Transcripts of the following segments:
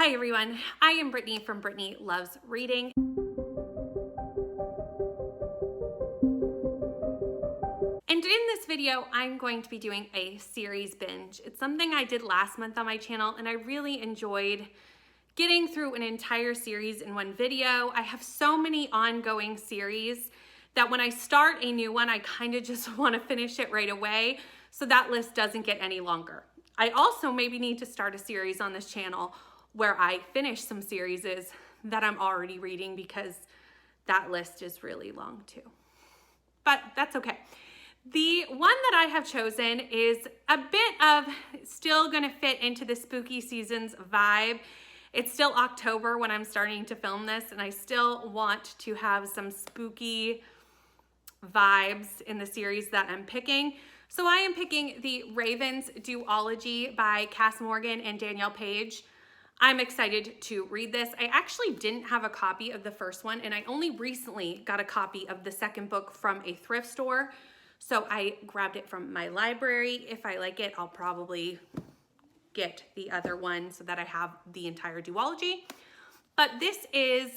Hi everyone, I am Brittany from Brittany Loves Reading. And in this video, I'm going to be doing a series binge. It's something I did last month on my channel and I really enjoyed getting through an entire series in one video. I have so many ongoing series that when I start a new one, I kind of just want to finish it right away so that list doesn't get any longer. I also maybe need to start a series on this channel where I finish some series that I'm already reading because that list is really long too. But that's okay. The one that I have chosen is a bit of still gonna fit into the spooky season's vibe. It's still October when I'm starting to film this and I still want to have some spooky vibes in the series that I'm picking. So I am picking the Ravens duology by Cass Morgan and Danielle Page. I'm excited to read this. I actually didn't have a copy of the first one and I only recently got a copy of the second book from a thrift store. So I grabbed it from my library. If I like it, I'll probably get the other one so that I have the entire duology. But this is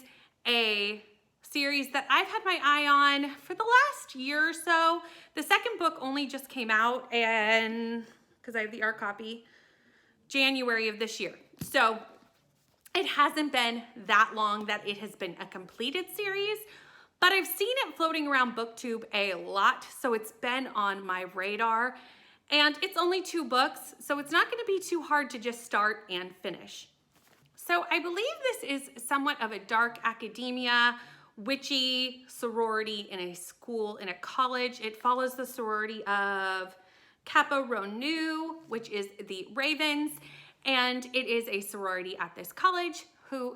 a series that I've had my eye on for the last year or so. The second book only just came out and, because I have the art copy, January of this year. So it hasn't been that long that it has been a completed series, but I've seen it floating around BookTube a lot, so it's been on my radar. And it's only 2 books, so it's not gonna be too hard to just start and finish. So I believe this is somewhat of a dark academia, witchy sorority in a school, in a college. It follows the sorority of Kappa Rho Nu, which is the Ravens, and it is a sorority at this college.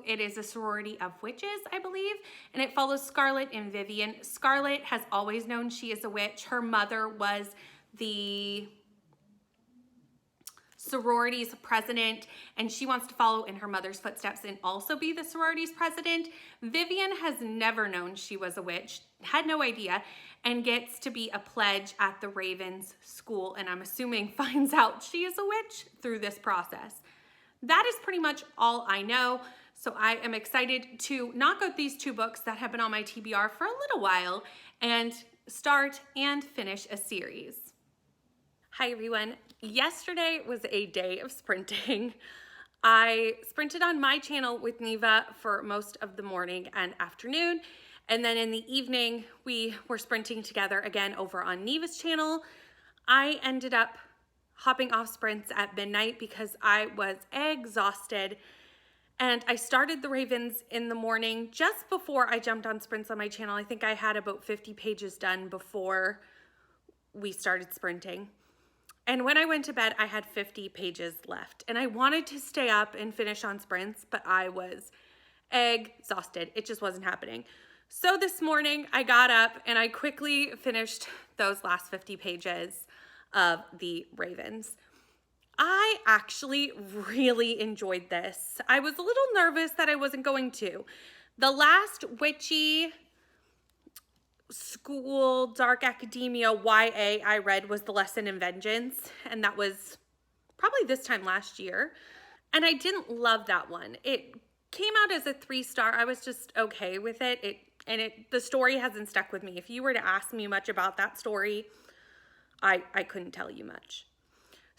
It is a sorority of witches, I believe, and it follows Scarlett and Vivian. Scarlett has always known she is a witch. Her mother was the sorority's president, and she wants to follow in her mother's footsteps and also be the sorority's president. Vivian has never known she was a witch, had no idea, and gets to be a pledge at the Ravens school, and I'm assuming finds out she is a witch through this process. That is pretty much all I know. So I am excited to knock out these 2 books that have been on my TBR for a little while and start and finish a series. Hi everyone. Yesterday was a day of sprinting. I sprinted on my channel with Neva for most of the morning and afternoon. And then in the evening, we were sprinting together again over on Neva's channel. I ended up hopping off sprints at midnight because I was exhausted. And I started the Ravens in the morning just before I jumped on sprints on my channel. I think I had about 50 pages done before we started sprinting. And when I went to bed, I had 50 pages left. And I wanted to stay up and finish on sprints, but I was exhausted. It just wasn't happening. So this morning I got up and I quickly finished those last 50 pages of the Ravens. I actually really enjoyed this. I was a little nervous that I wasn't going to. The last witchy school dark academia YA I read was The Lesson in Vengeance, and that was probably this time last year. And I didn't love that one. It came out as a 3-star. I was just okay with it. The story hasn't stuck with me. If you were to ask me much about that story, I couldn't tell you much.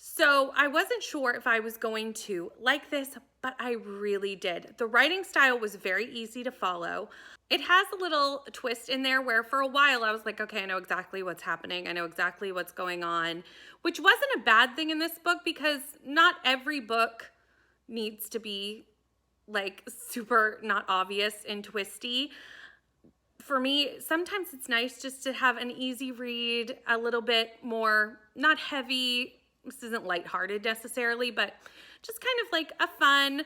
So I wasn't sure if I was going to like this, but I really did. The writing style was very easy to follow. It has a little twist in there where for a while I was like, okay, I know exactly what's happening. I know exactly what's going on, which wasn't a bad thing in this book because not every book needs to be like super not obvious and twisty. For me, sometimes it's nice just to have an easy read, a little bit more, not heavy. This isn't lighthearted necessarily, but just kind of like a fun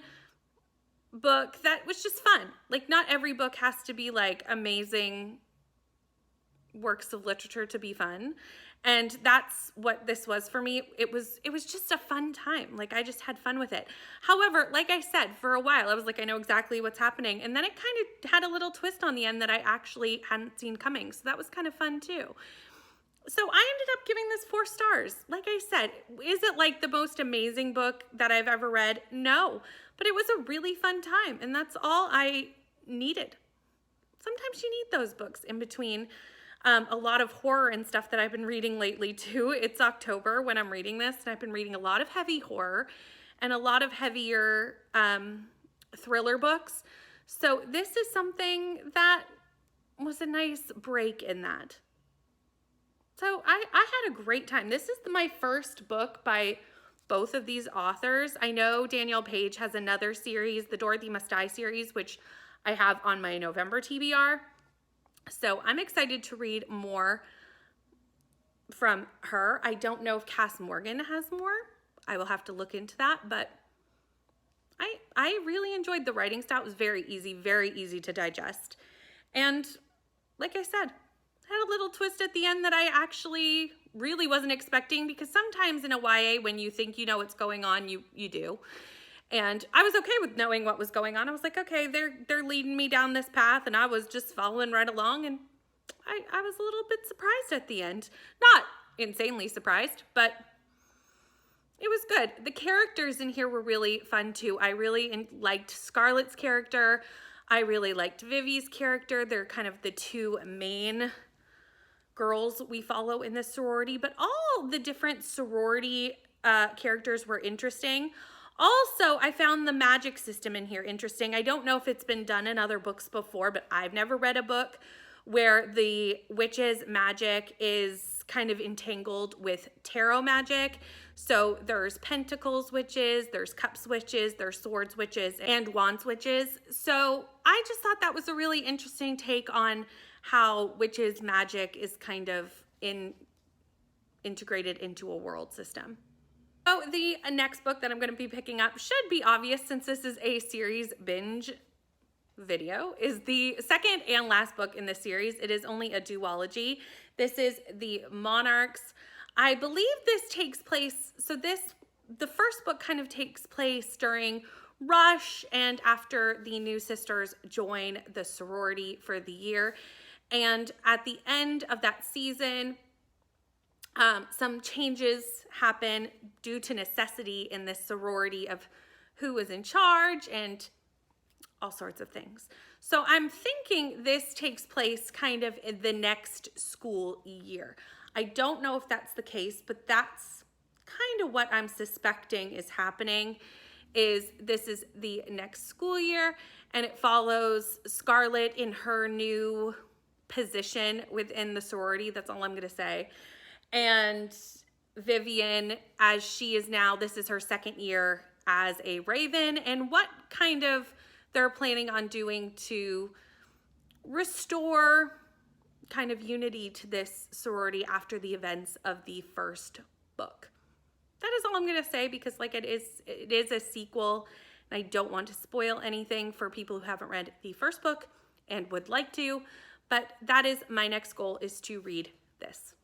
book that was just fun. Like not every book has to be like amazing works of literature to be fun. And that's what this was for me. It was just a fun time. Like I just had fun with it. However, like I said, for a while, I was like, I know exactly what's happening. And then it kind of had a little twist on the end that I actually hadn't seen coming. So that was kind of fun too. So I ended up giving this 4 stars. Like I said, is it like the most amazing book that I've ever read? No, but but it was a really fun time, and that's all I needed. Sometimes you need those books in between a lot of horror and stuff that I've been reading lately too. It's October when I'm reading this, and I've been reading a lot of heavy horror and a lot of heavier thriller books. So this is something that was a nice break in that. So I had a great time. This is my first book by both of these authors. I know Danielle Page has another series, the Dorothy Must Die series, which I have on my November TBR. So I'm excited to read more from her. I don't know if Cass Morgan has more. I will have to look into that, but I really enjoyed the writing style. It was very easy to digest. And like I said, had a little twist at the end that I actually really wasn't expecting, because sometimes in a YA, when you think you know what's going on, you do. And I was okay with knowing what was going on. I was like, okay, they're leading me down this path, and I was just following right along, and I was a little bit surprised at the end. Not insanely surprised, but it was good. The characters in here were really fun too. I really liked Scarlett's character. I really liked Vivi's character. They're kind of the two main girls we follow in this sorority, but all the different sorority characters were interesting. Also, I found the magic system in here interesting. I don't know if it's been done in other books before, but I've never read a book where the witch's magic is kind of entangled with tarot magic. So there's pentacles witches, there's cups witches, there's swords witches, and wands witches. So I just thought that was a really interesting take on how witches magic is kind of integrated into a world system. So the next book that I'm going to be picking up should be obvious, since this is a series binge video, is the second and last book in the series. It is only a duology. This is The Monarchs. I believe this takes place, so the first book kind of takes place during Rush and after the new sisters join the sorority for the year. And at the end of that season, some changes happen due to necessity in this sorority of who is in charge and all sorts of things. So I'm thinking this takes place kind of in the next school year. I don't know if that's the case, but that's kind of what I'm suspecting is happening. This is the next school year, and it follows Scarlett in her new position within the sorority. That's all I'm going to say. And Vivian, as she is now, this is her second year as a Raven, and what kind of they're planning on doing to restore kind of unity to this sorority after the events of the first book. That is all I'm going to say, because like it is a sequel, and I don't want to spoil anything for people who haven't read the first book and would like to, but that is my next goal, is to read this.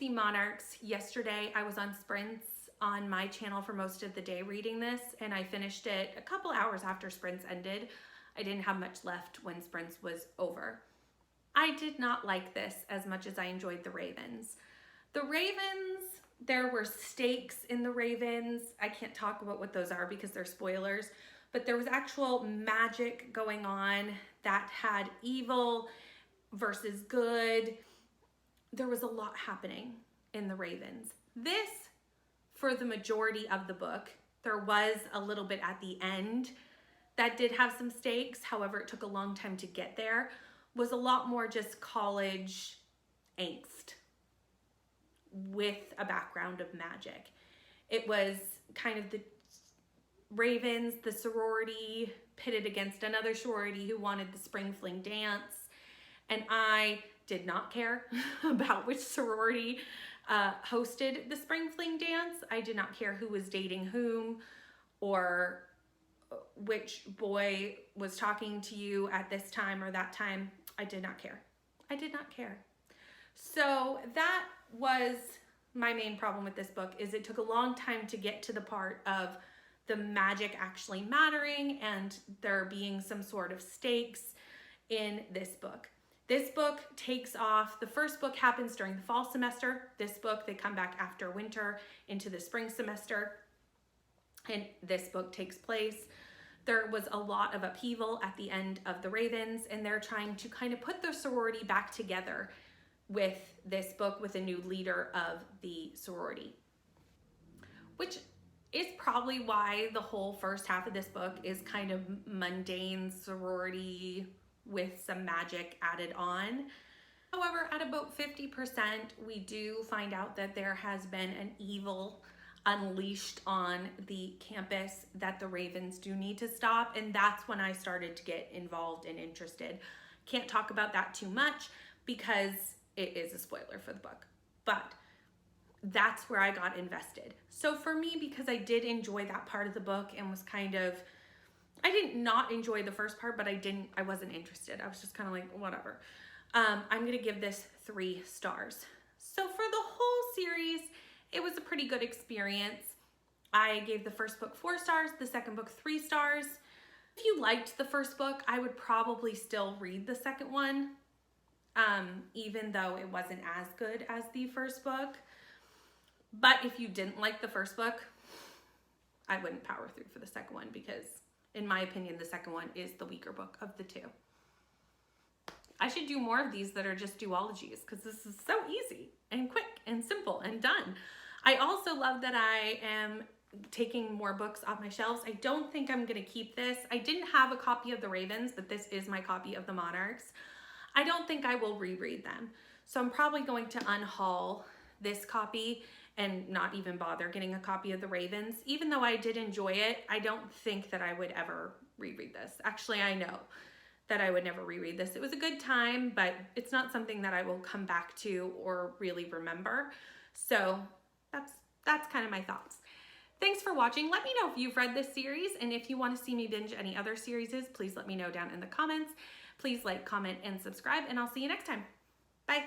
Monarchs yesterday. I was on sprints on my channel for most of the day reading this, and I finished it a couple hours after sprints ended. I didn't have much left when sprints was over. I did not like this as much as I enjoyed the Ravens. The Ravens, there were stakes in the Ravens. I can't talk about what those are because they're spoilers, but there was actual magic going on that had evil versus good. There was a lot happening in the Ravens. This, for the majority of the book, there was a little bit at the end that did have some stakes. However, it took a long time to get there. Was a lot more just college angst with a background of magic. It was kind of the Ravens, the sorority, pitted against another sorority who wanted the spring fling dance. And I did not care about which sorority hosted the spring fling dance. I did not care who was dating whom or which boy was talking to you at this time or that time. I did not care. I did not care. So that was my main problem with this book, is it took a long time to get to the part of the magic actually mattering and there being some sort of stakes in this book. This book takes off, the first book happens during the fall semester. This book, they come back after winter into the spring semester. And this book takes place. There was a lot of upheaval at the end of the Ravens, and they're trying to kind of put their sorority back together with this book, with a new leader of the sorority. Which is probably why the whole first half of this book is kind of mundane sorority with some magic added on. However, at about 50%, we do find out that there has been an evil unleashed on the campus that the Ravens do need to stop, and that's when I started to get involved and interested. Can't talk about that too much because it is a spoiler for the book, but that's where I got invested. So for me, because I did enjoy that part of the book and was kind of, I did not enjoy the first part, but I wasn't interested. I was just kind of like, whatever. I'm gonna give this 3 stars. So for the whole series, it was a pretty good experience. I gave the first book 4 stars, the second book 3 stars. If you liked the first book, I would probably still read the second one, even though it wasn't as good as the first book. But if you didn't like the first book, I wouldn't power through for the second one because, in my opinion, the second one is the weaker book of the 2. I should do more of these that are just duologies because this is so easy and quick and simple and done. I also love that I am taking more books off my shelves. I don't think I'm going to keep this. I didn't have a copy of the Ravens, but this is my copy of the Monarchs. I don't think I will reread them. So I'm probably going to unhaul this copy and not even bother getting a copy of the Ravens. Even though I did enjoy it, I don't think that I would ever reread this. Actually, I know that I would never reread this. It was a good time, but it's not something that I will come back to or really remember. So that's kind of my thoughts. Thanks for watching. Let me know if you've read this series, and if you want to see me binge any other series, please let me know down in the comments. Please like, comment, and subscribe, and I'll see you next time. Bye.